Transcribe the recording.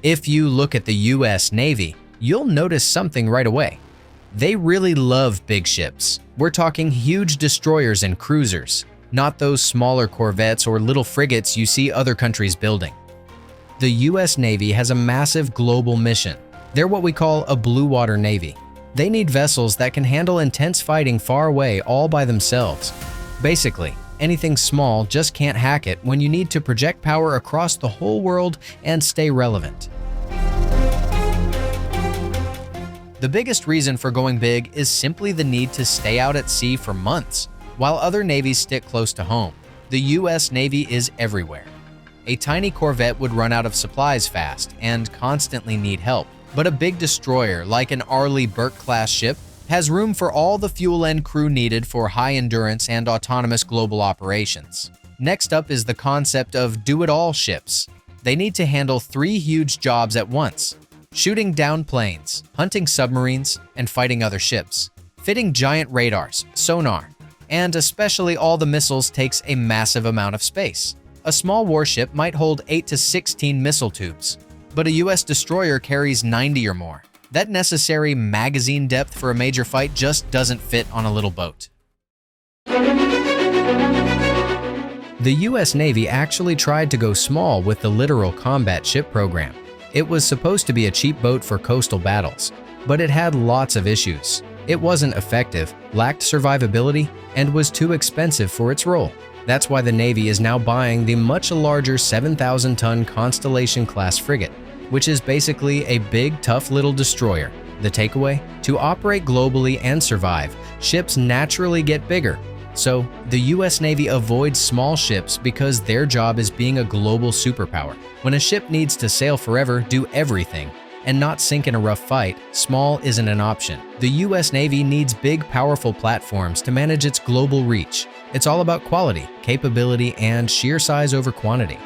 If you look at the US Navy, you'll notice something right away. They really love big ships. We're talking huge destroyers and cruisers, not those smaller corvettes or little frigates you see other countries building. The US Navy has a massive global mission. They're what we call a blue water navy. They need vessels that can handle intense fighting far away all by themselves. Basically, anything small just can't hack it when you need to project power across the whole world and stay relevant. The biggest reason for going big is simply the need to stay out at sea for months, while other navies stick close to home. The US Navy is everywhere. A tiny corvette would run out of supplies fast and constantly need help, but a big destroyer like an Arleigh Burke-class ship has room for all the fuel and crew needed for high-endurance and autonomous global operations. Next up is the concept of do-it-all ships. They need to handle 3 huge jobs at once: shooting down planes, hunting submarines, and fighting other ships. Fitting giant radars, sonar, and especially all the missiles takes a massive amount of space. A small warship might hold 8 to 16 missile tubes, but a US destroyer carries 90 or more. That necessary magazine depth for a major fight just doesn't fit on a little boat. The US Navy actually tried to go small with the Littoral Combat Ship program. It was supposed to be a cheap boat for coastal battles, but it had lots of issues. It wasn't effective, lacked survivability, and was too expensive for its role. That's why the Navy is now buying the much larger 7,000-ton Constellation-class frigate, which is basically a big, tough little destroyer. The takeaway? To operate globally and survive, ships naturally get bigger. So, the US Navy avoids small ships because their job is being a global superpower. When a ship needs to sail forever, do everything, and not sink in a rough fight, small isn't an option. The US Navy needs big, powerful platforms to manage its global reach. It's all about quality, capability, and sheer size over quantity.